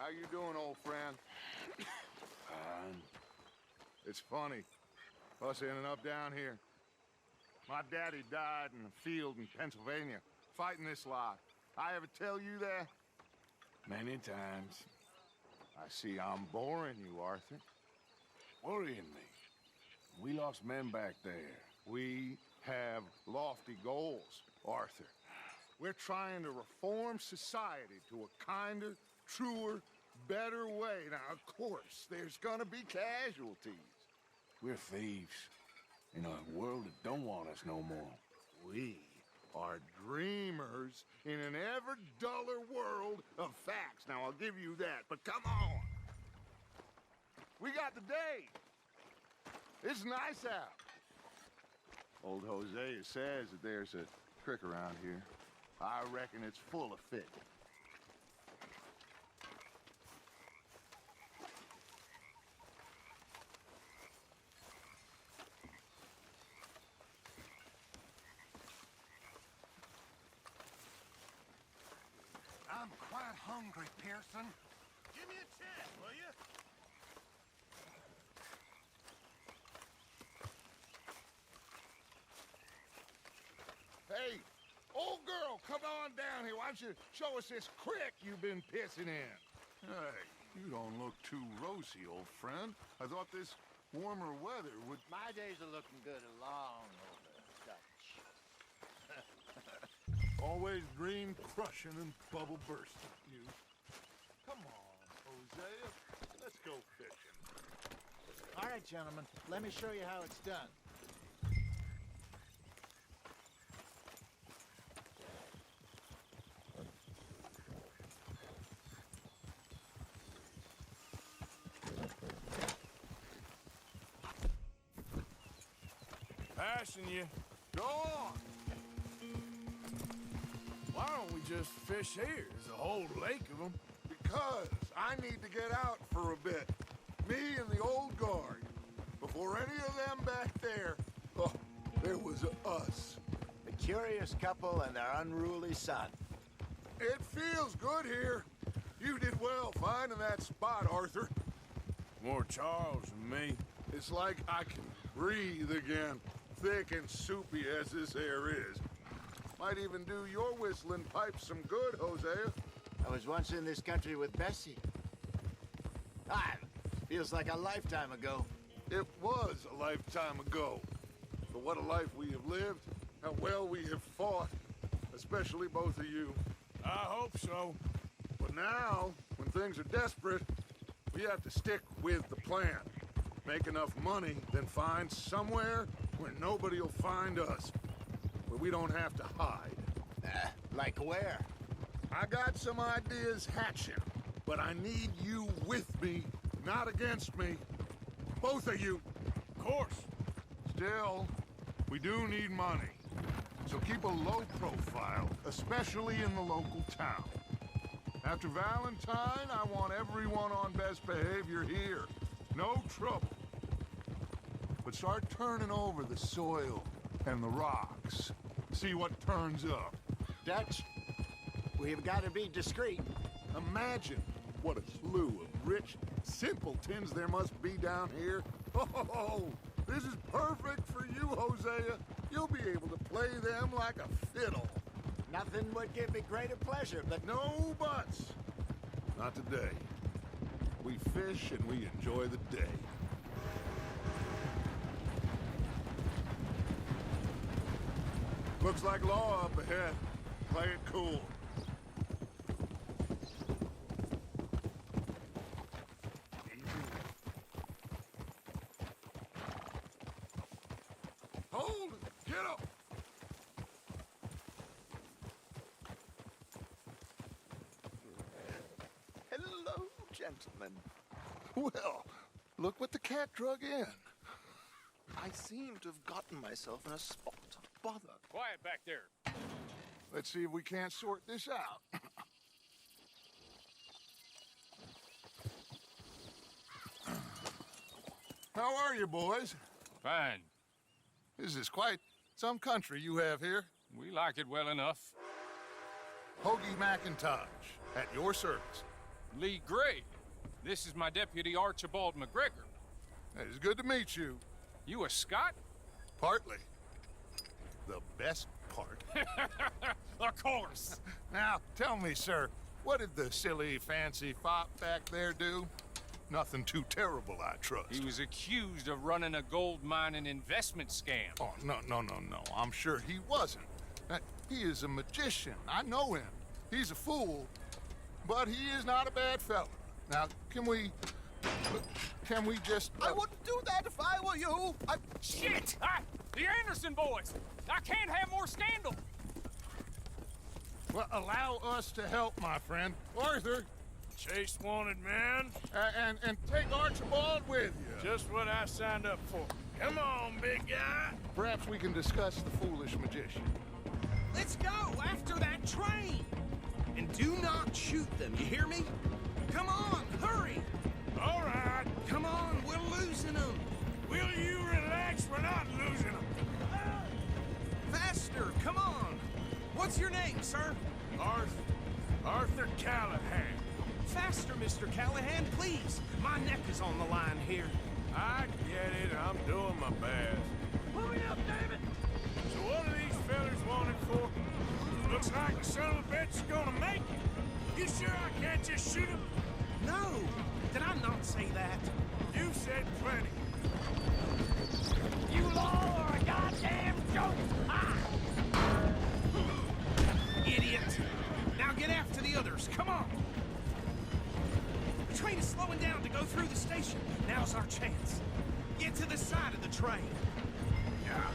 How you doing, old friend? Fine. It's funny, us ending up down here. My daddy died in a field in Pennsylvania, fighting this lot. I ever tell you that? Many times. I see I'm boring you, Arthur. Worrying me. We lost men back there. We have lofty goals, Arthur. We're trying to reform society to a kinder, truer, better way. Now, of course, there's gonna be casualties. We're thieves. In a world that don't want us no more. We are dreamers in an ever duller world of facts. Now, I'll give you that, but come on. We got the day. It's nice out. Old Hosea says that there's a creek around here. I reckon it's full of fish. I'm quite hungry, Pearson. Give me a chance, will you? Hey, old girl, come on down here. Why don't you show us this creek you've been pissing in? Hey, you don't look too rosy, old friend. I thought this warmer weather would... My days are looking good along over Dutch. Always dream crushing and bubble bursting, you. Come on, Hosea. Let's go fishing. All right, gentlemen. Let me show you how it's done. Passing you. Go on. Why don't we just fish here? There's a whole lake of them. Because I need to get out for a bit. Me and the old guard. Before any of them back there, oh, there was us. The curious couple and their unruly son. It feels good here. You did well finding that spot, Arthur. More Charles than me. It's like I can breathe again, thick and soupy as this air is. Might even do your whistling pipes some good, Hosea. I was once in this country with Bessie. Feels like a lifetime ago. It was a lifetime ago. But what a life we have lived, how well we have fought, especially both of you. I hope so. But now, when things are desperate, we have to stick with the plan. Make enough money, then find somewhere where nobody will find us. Where we don't have to hide. Like where? I got some ideas hatching, but I need you with me, not against me. Both of you. Of course. Still, we do need money. So keep a low profile, especially in the local town. After Valentine, I want everyone on best behavior here. No trouble. But start turning over the soil and the rocks. See what turns up. Dutch, we've got to be discreet. Imagine what a slew of rich simpletons there must be down here. Oh, this is perfect for you, Hosea. You'll be able to play them like a fiddle. Nothing would give me greater pleasure, but No buts. Not today. We fish and we enjoy the day. Looks like law up ahead. Play it cool. Hold it! Get up! hello, gentlemen. Well, look what the cat drug in. I seem to have gotten myself in a spot of bother. Quiet back there. Let's see if we can't sort this out. How are you, boys? Fine. This is quite some country you have here. We like it well enough. Hoagie McIntosh, at your service. Lee Gray. This is my deputy Archibald McGregor. It's good to meet you. You a Scot? Partly. The best part. Of course. Now, tell me, sir, what did the silly, fancy fop back there do? Nothing too terrible, I trust. He was accused of running a gold mining investment scam. Oh, no. I'm sure he wasn't. He is a magician. I know him. He's a fool, but he is not a bad fella. Now, can we just... I wouldn't do that if I were you. Shit! The Anderson boys! I can't have more scandal! Well, allow us to help, my friend. Arthur, Chase wanted man. and take Archibald with you. Just what I signed up for. Come on, big guy. Perhaps we can discuss the foolish magician. Let's go after that train! And do not shoot them, you hear me? Come on, hurry! All right. Come on, we're losing them! Will you relax? We're not losing them. Faster, come on! What's your name, sir? Arthur Callahan. Faster, Mr. Callahan, please! My neck is on the line here. I get it. I'm doing my best. Hurry up, David! So what are these fellas wanted for? Looks like the son of a bitch is gonna make it. You sure I can't just shoot him? No! Did I not say that? You said plenty. You all are a goddamn joke! Idiot! Now get after the others, come on! The train is slowing down to go through the station. Now's our chance. Get to the side of the train. Yeah.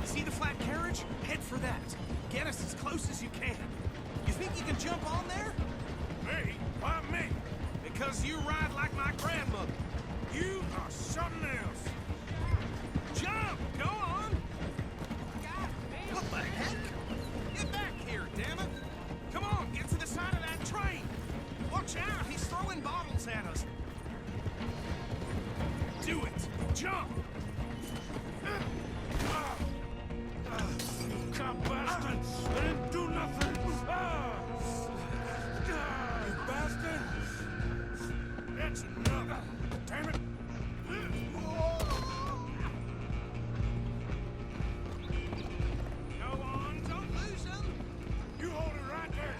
See the flat carriage? Head for that. Get us as close as you can. You think you can jump on there? Me? Why me? Because you ride like my grandmother. You are something else. Jump! Go on! What the heck? Get back here, damn it! Come on, get to the side of that train! Watch out, he's throwing bottles at us! Do it! Jump! Cop bastard! I didn't do nothing! You bastard! That's enough! Damn it! Go on, don't lose him! You hold it right there!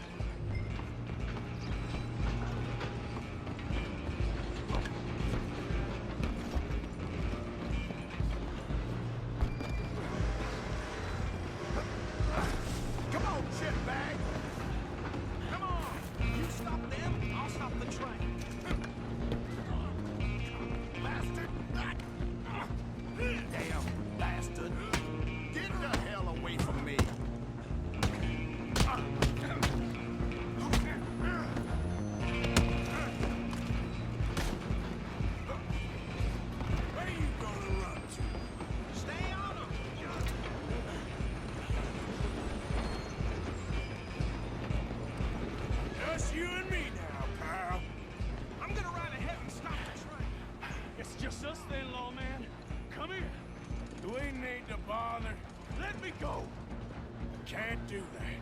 Come on, shitbag! Come on! You stop them, I'll stop the train. Bastard! Damn bastard! Get the hell away from me! Where are you gonna run to? Stay on him! Just you and me now, pal. I'm gonna ride ahead and stop the train. It's just us then, lawman. Come here. Do we need to bother? Let me go. Can't do that.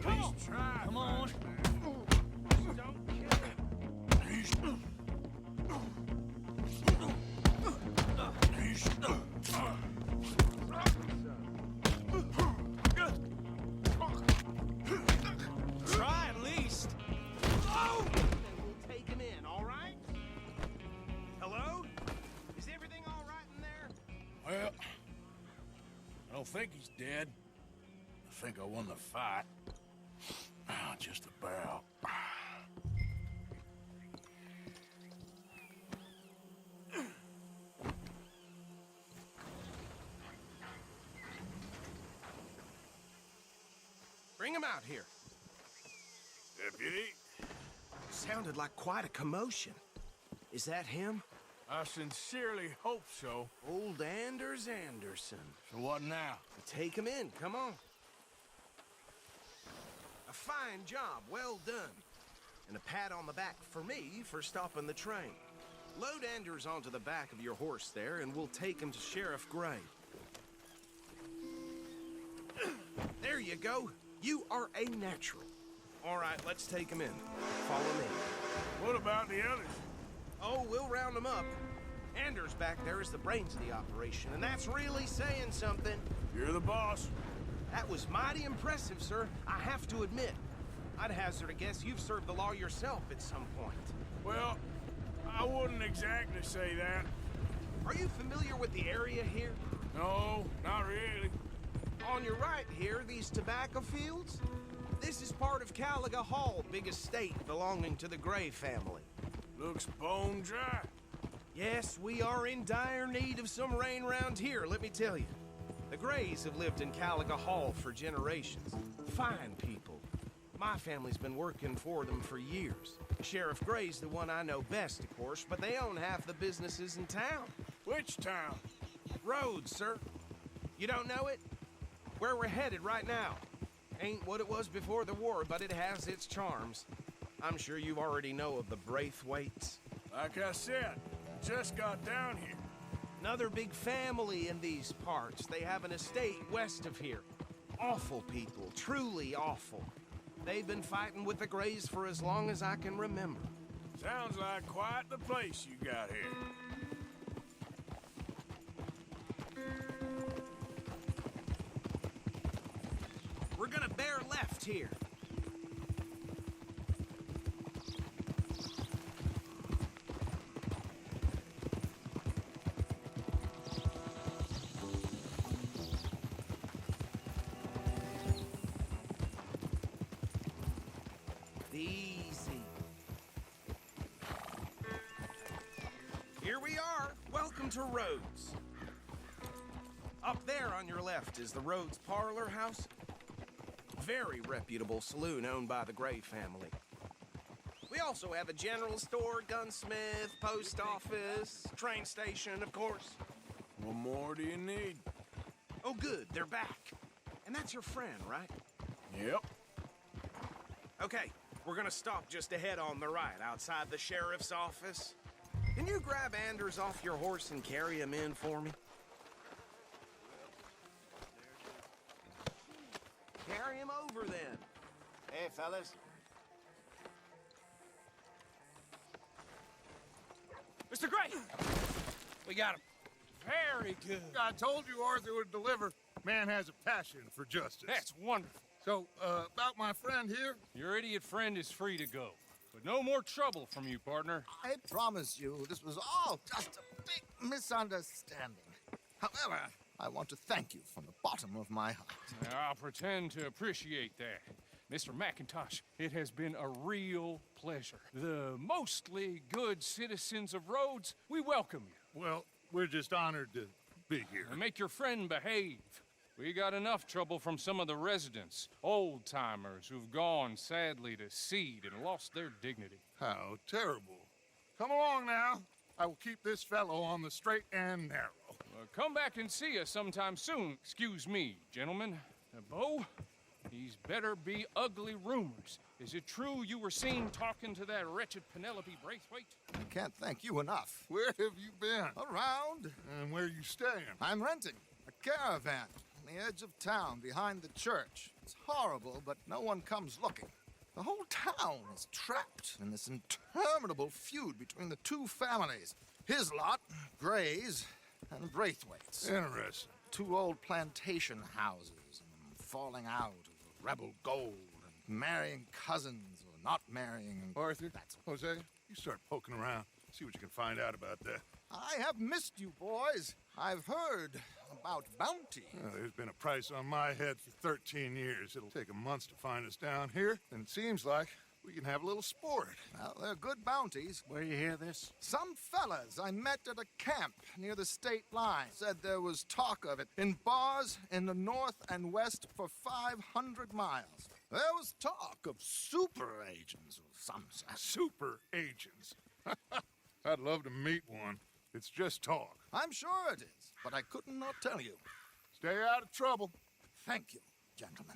Please try. Come on. Don't kill him. Try at least. Oh! Then we'll take him in, all right? Hello? Is everything all right in there? Well, I don't think he's dead. I think I won the fight. Just about. Bring him out here. Deputy, Sounded like quite a commotion. Is that him? I sincerely hope so. Old Anders Anderson. So what now? Take him in, come on. A fine job, well done. And a pat on the back for me for stopping the train. Load Anders onto the back of your horse there, and we'll take him to Sheriff Gray. There you go. You are a natural. All right, let's take him in. Follow me. What about the others? Oh, we'll round them up. Anders back there is the brains of the operation, and that's really saying something. You're the boss. That was mighty impressive, sir. I have to admit. I'd hazard a guess you've served the law yourself at some point. Well, I wouldn't exactly say that. Are you familiar with the area here? No, not really. On your right here, these tobacco fields? This is part of Caliga Hall, big estate belonging to the Gray family. Looks bone dry. Yes, we are in dire need of some rain round here, let me tell you. The Grays have lived in Caliga Hall for generations. Fine people. My family's been working for them for years. Sheriff Gray's the one I know best, of course, but they own half the businesses in town. Which town? Rhodes, sir. You don't know it? Where we're headed right now. Ain't what it was before the war, but it has its charms. I'm sure you already know of the Braithwaites. Like I said, just got down here. Another big family in these parts. They have an estate west of here. Awful people, truly awful. They've been fighting with the Grays for as long as I can remember. Sounds like quite the place you got here. We're gonna bear left here. Easy. Here we are. Welcome to Rhodes. Up there on your left is the Rhodes Parlor House. Very reputable saloon owned by the Gray family. We also have a general store, gunsmith, post office, train station, of course. What more do you need? Oh, good, they're back. And that's your friend, right? Yep. Okay, we're gonna stop just ahead on the right, outside the sheriff's office. Can you grab Anders off your horse and carry him in for me? Carry him over, then. Hey, fellas. Mr. Gray! We got him. Very good. I told you Arthur would deliver. Man has a passion for justice. That's wonderful. So, about my friend here? Your idiot friend is free to go. But no more trouble from you, partner. I promise you, this was all just a big misunderstanding. However, I want to thank you from the bottom of my heart. I'll pretend to appreciate that. Mr. McIntosh, it has been a real pleasure. The mostly good citizens of Rhodes, we welcome you. Well, we're just honored to be here. And make your friend behave. We got enough trouble from some of the residents, old-timers who've gone, sadly, to seed and lost their dignity. How terrible. Come along now. I will keep this fellow on the straight and narrow. Come back and see us sometime soon. Excuse me, gentlemen. Bo, these better be ugly rumors. Is it true you were seen talking to that wretched Penelope Braithwaite? I can't thank you enough. Where have you been? Around, And where you staying? I'm renting a caravan on the edge of town behind the church. It's horrible, but no one comes looking. The whole town is trapped in this interminable feud between the two families. His lot, Gray's, and Braithwaite's. Interesting. Two old plantation houses, and falling out of rebel gold, and marrying cousins or not marrying. And Arthur, That's Jose, you start poking around. See what you can find out about that. I have missed you, boys. I've heard about bounty. There's been a price on my head for 13 years. It'll take a month to find us down here, and it seems like we can have a little sport. Well, they're good bounties. Where you hear this? Some fellas I met at a camp near the state line said there was talk of it in bars in the north and west for 500 miles. There was talk of super agents or some such. Super agents. I'd love to meet one. It's just talk. I'm sure it is, but I could not tell you. Stay out of trouble. Thank you, gentlemen.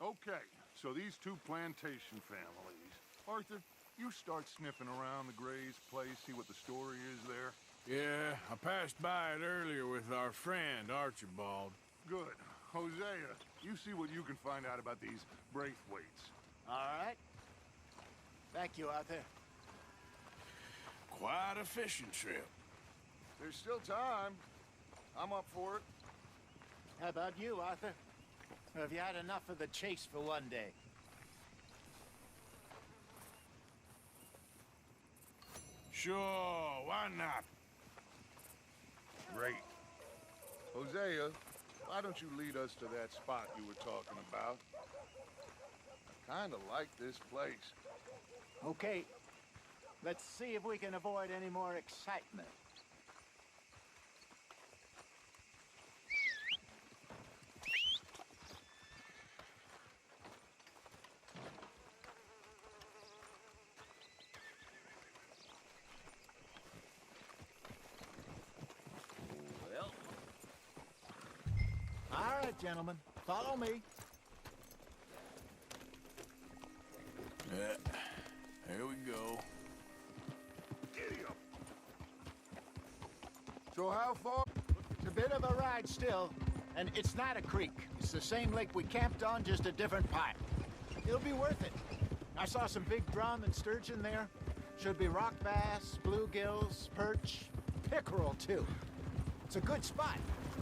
Okay, so these two plantation families. Arthur, you start sniffing around the Gray's place, see what the story is there? Yeah, I passed by it earlier with our friend, Archibald. Good. Hosea, you see what you can find out about these Braithwaites. All right. Thank you, Arthur. Quite a fishing trip. There's still time. I'm up for it. How about you, Arthur? Or have you had enough of the chase for one day? Sure, why not? Great. Hosea, why don't you lead us to that spot you were talking about? I kinda like this place. Okay. Let's see if we can avoid any more excitement. All right, gentlemen, follow me. Yeah, here we go. Giddy up. So how far? It's a bit of a ride still, and it's not a creek. It's the same lake we camped on, just a different pipe. It'll be worth it. I saw some big drum and sturgeon there. Should be rock bass, bluegills, perch, pickerel too. It's a good spot.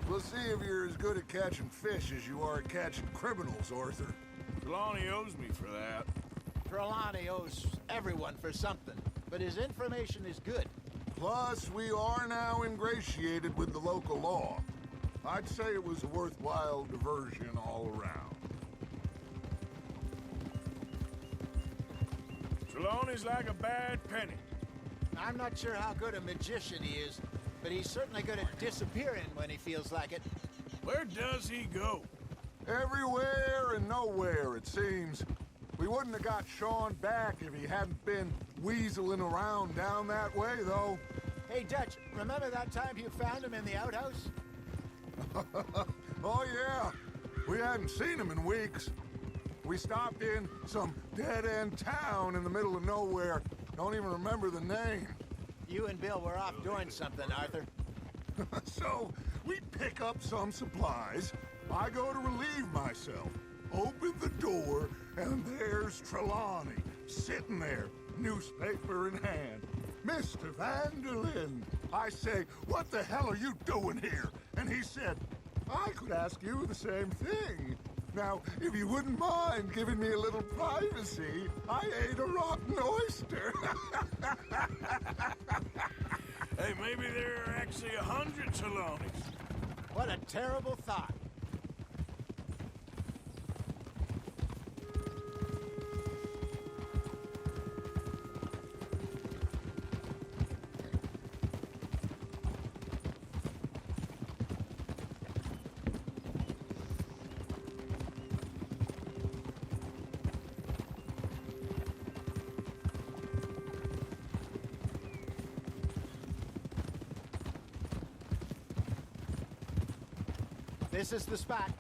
We'll see if you're as good at catching fish as you are at catching criminals, Arthur. Trelawney owes me for that. Trelawney owes everyone for something, but his information is good. Plus, we are now ingratiated with the local law. I'd say it was a worthwhile diversion all around. Trelawney's like a bad penny. I'm not sure how good a magician he is, but he's certainly good at disappearing when he feels like it. Where does he go? Everywhere and nowhere, it seems. We wouldn't have got Sean back if he hadn't been weaseling around down that way, though. Hey, Dutch, remember that time you found him in the outhouse? Oh, yeah. We hadn't seen him in weeks. We stopped in some dead-end town in the middle of nowhere. Don't even remember the name. You and Bill were off doing something, Arthur. So, we pick up some supplies. I go to relieve myself. Open the door, and there's Trelawney, sitting there, newspaper in hand. Mr. Vanderlyn. I say, what the hell are you doing here? And he said, I could ask you the same thing. Now, if you wouldn't mind giving me a little privacy, I ate a rotten oyster. Hey, maybe there are actually 100 Trelawneys. What a terrible thought. This is the spot.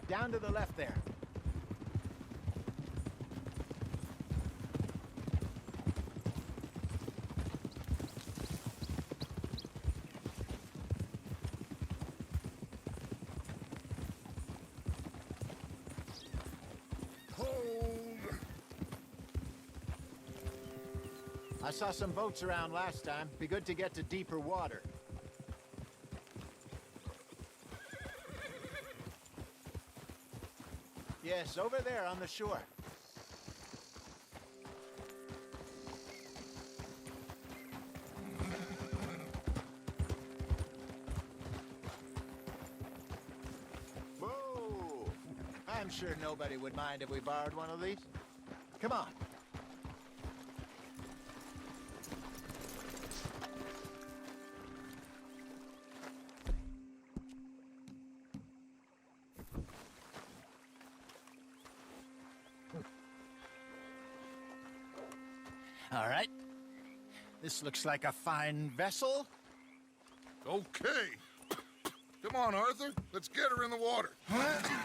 Down to the left there. Hold. I saw some boats around last time. Be good to get to deeper water. Yes, over there on the shore. Whoa! I'm sure nobody would mind if we borrowed one of these. Come on. All right. This looks like a fine vessel. Okay. Come on, Arthur. Let's get her in the water. I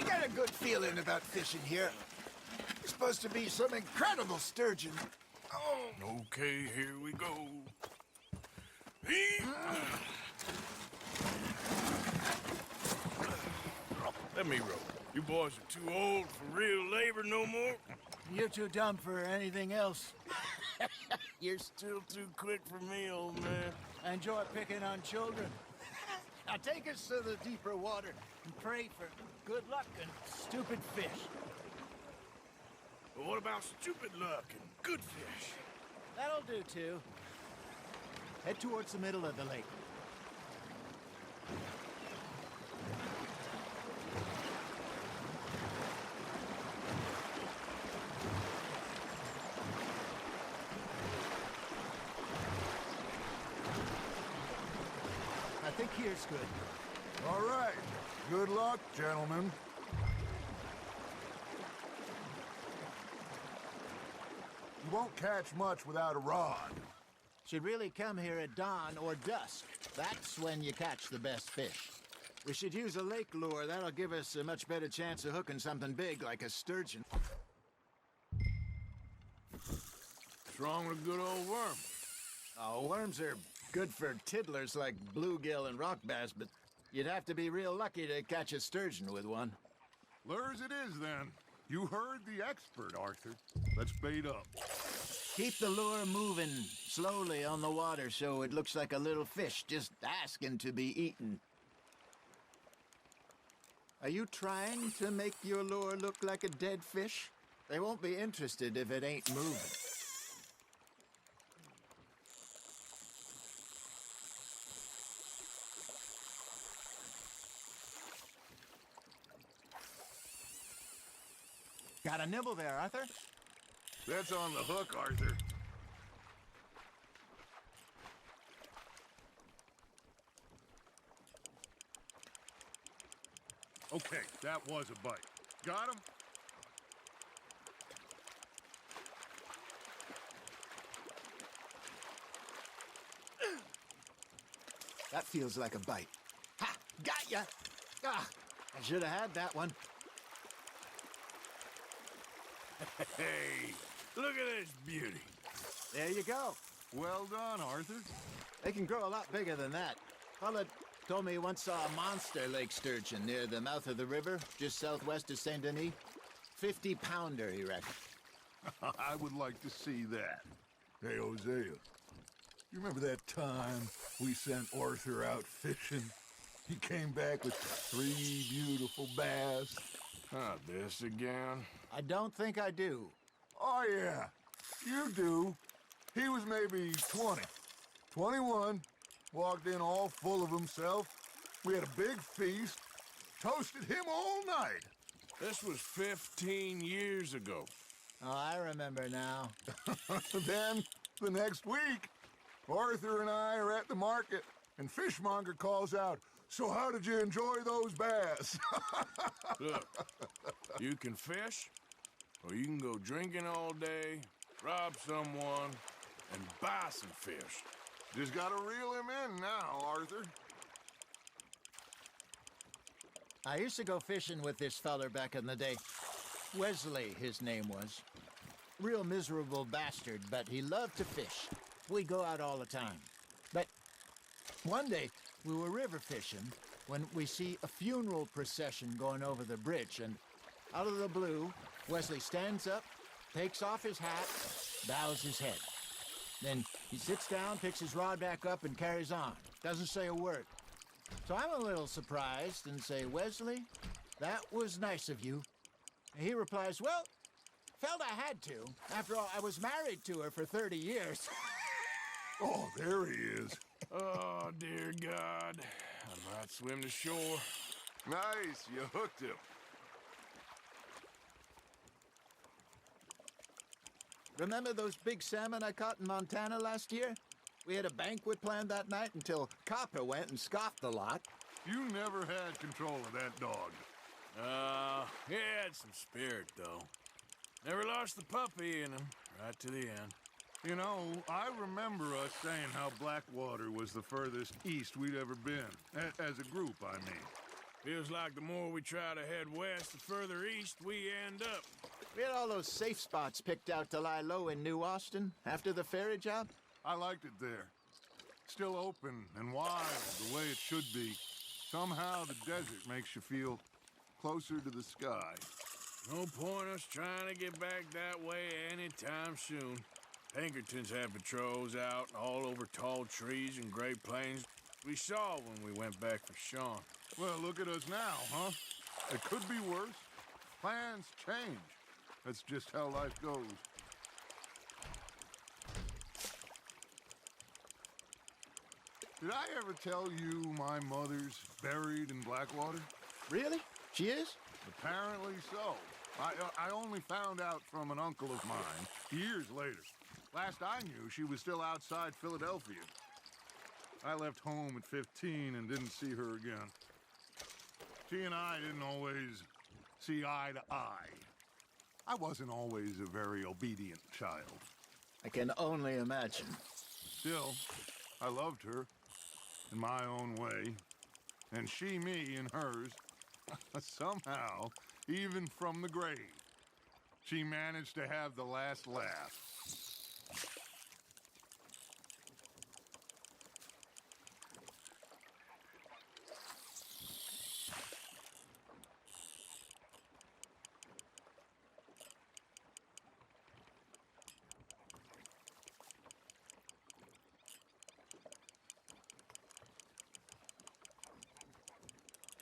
got a good feeling about fishing here. Supposed to be some incredible sturgeon. Oh. Okay, here we go. Let me row. You boys are too old for real labor no more. You're too dumb for anything else. You're still too quick for me, old man. I enjoy picking on children. Now take us to the deeper water and pray for good luck and stupid fish. But what about stupid luck and good fish? That'll do, too. Head towards the middle of the lake. I think here's good. All right. Good luck, gentlemen. You won't catch much without a rod. Should really come here at dawn or dusk. That's when you catch the best fish. We should use a lake lure. That'll give us a much better chance of hooking something big like a sturgeon. What's wrong with a good old worm? Oh, worms are good for tiddlers like bluegill and rock bass, but you'd have to be real lucky to catch a sturgeon with one. Lures it is, then. You heard the expert, Arthur. Let's bait up. Keep the lure moving slowly on the water so it looks like a little fish just asking to be eaten. Are you trying to make your lure look like a dead fish? They won't be interested if it ain't moving. Got a nibble there, Arthur? That's on the hook, Arthur. Okay, that was a bite. Got him? That feels like a bite. Ha! Got ya! Ah, I should have had that one. Hey, look at this beauty. There you go. Well done, Arthur. They can grow a lot bigger than that. Fella told me he once saw a monster lake sturgeon near the mouth of the river, just southwest of Saint Denis. 50-pounder, he reckoned. I would like to see that. Hey, Hosea, you remember that time we sent Arthur out fishing? He came back with 3 beautiful bass. Not this again. I don't think I do. Oh, yeah, you do. He was maybe 20, 21, walked in all full of himself. We had a big feast, toasted him all night. This was 15 years ago. Oh, I remember now. Then, the next week, Arthur and I are at the market, and Fishmonger calls out, "So how did you enjoy those bass?" Look, you can fish, or you can go drinking all day, rob someone, and buy some fish. Just gotta reel him in now, Arthur. I used to go fishing with this feller back in the day. Wesley, his name was. Real miserable bastard, but he loved to fish. We go out all the time. But one day, we were river fishing when we see a funeral procession going over the bridge, and out of the blue, Wesley stands up, takes off his hat, bows his head. Then he sits down, picks his rod back up, and carries on. Doesn't say a word. So I'm a little surprised and say, "Wesley, that was nice of you." And he replies, "Well, felt I had to. After all, I was married to her for 30 years. Oh, there he is. Oh, dear God. I might swim to shore. Nice, you hooked him. Remember those big salmon I caught in Montana last year? We had a banquet planned that night until Copper went and scoffed the lot. You never had control of that dog. He had some spirit, though. Never lost the puppy in him, right to the end. You know, I remember us saying how Blackwater was the furthest east we'd ever been. As a group, I mean. Feels like the more we try to head west, the further east we end up. We had all those safe spots picked out to lie low in New Austin after the ferry job. I liked it there. Still open and wide, the way it should be. Somehow the desert makes you feel closer to the sky. No point us trying to get back that way anytime soon. Pinkertons have patrols out all over tall trees and Great Plains. We saw when we went back for Sean. Well, look at us now, huh? It could be worse. Plans change. That's just how life goes. Did I ever tell you my mother's buried in Blackwater? Really? She is? Apparently so. I only found out from an uncle of mine years later. Last I knew, she was still outside Philadelphia. I left home at 15 and didn't see her again. She and I didn't always see eye to eye. I wasn't always a very obedient child. I can only imagine. Still, I loved her in my own way, and she me in hers. Somehow, even from the grave, she managed to have the last laugh.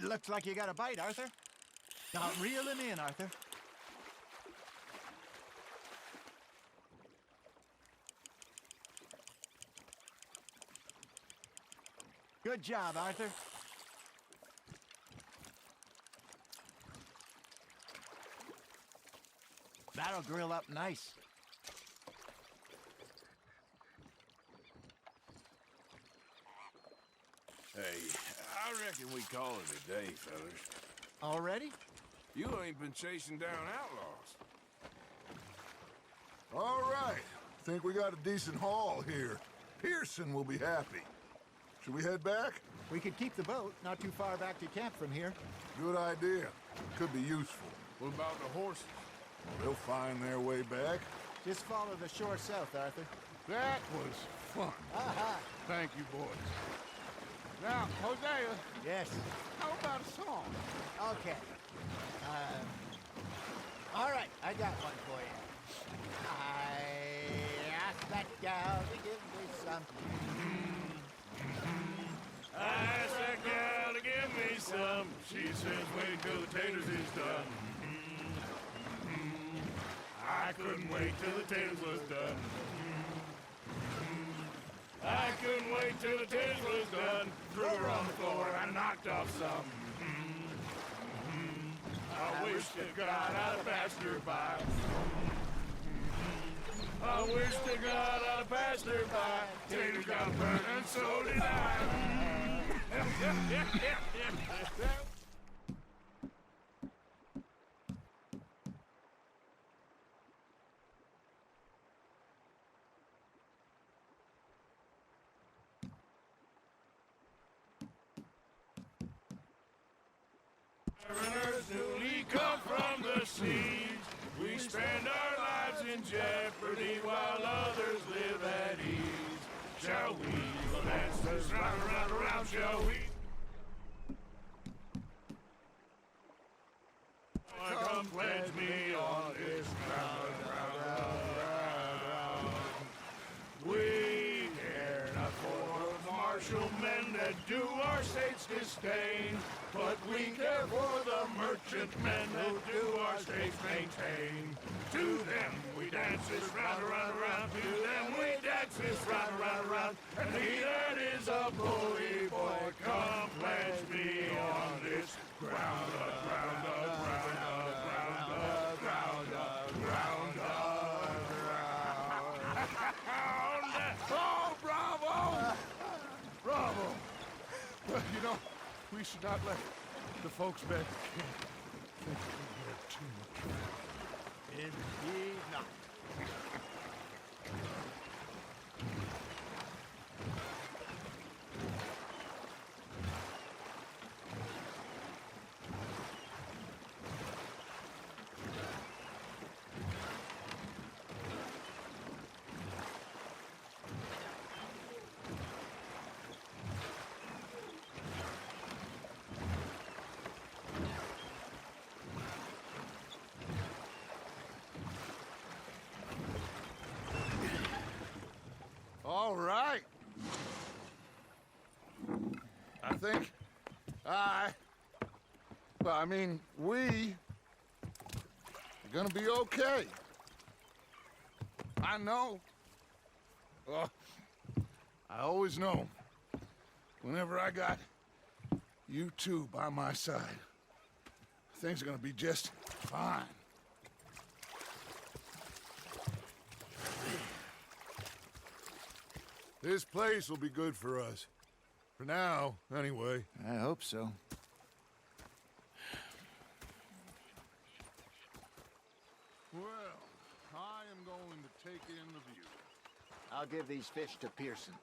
Looks like you got a bite, Arthur. Now reel him in, Arthur. Good job, Arthur. That'll grill up nice. Hey, I reckon we call it a day, fellas. Already? You ain't been chasing down outlaws. All right. Think we got a decent haul here. Pearson will be happy. Should we head back? We could keep the boat not too far back to camp from here. Good idea. Could be useful. What about the horses? They'll find their way back. Just follow the shore south, Arthur. That was fun. Aha! Thank you, boys. Now, Hosea, Yes. how about a song? Okay. All right, I got one for you. I asked that gal to give me some. I asked that gal to give me some. She says wait till the taters is done. I couldn't wait till the taters was done. I couldn't wait till the taters was done. Threw her on the floor and knocked off some. I wish to God I'd have passed her by. I wish to God I'd have passed her by. Taters got burned and so did I. Mariners newly come from the seas, we spend our lives in jeopardy while others live at ease. Shall we dance this round, round, round, shall we? Come pledge me on this ground, ground. We care not for the martial men that do our state's disdain, but we care for the merchant men who do our states maintain. To them we dance this round, round, round. To them we dance this round, round, round. And he that is a bully boy, come pledge me on this ground, ground, ground, ground, ground, ground, ground. Oh, bravo! Bravo! Well, you know, we should not let the folks back at camp think we had too much. Indeed not. think we are gonna be okay. I know. Oh, I always know. Whenever I got you two by my side, things are gonna be just fine. This place will be good for us. For now, anyway. I hope so. Well, I am going to take in the view. I'll give these fish to Pearson.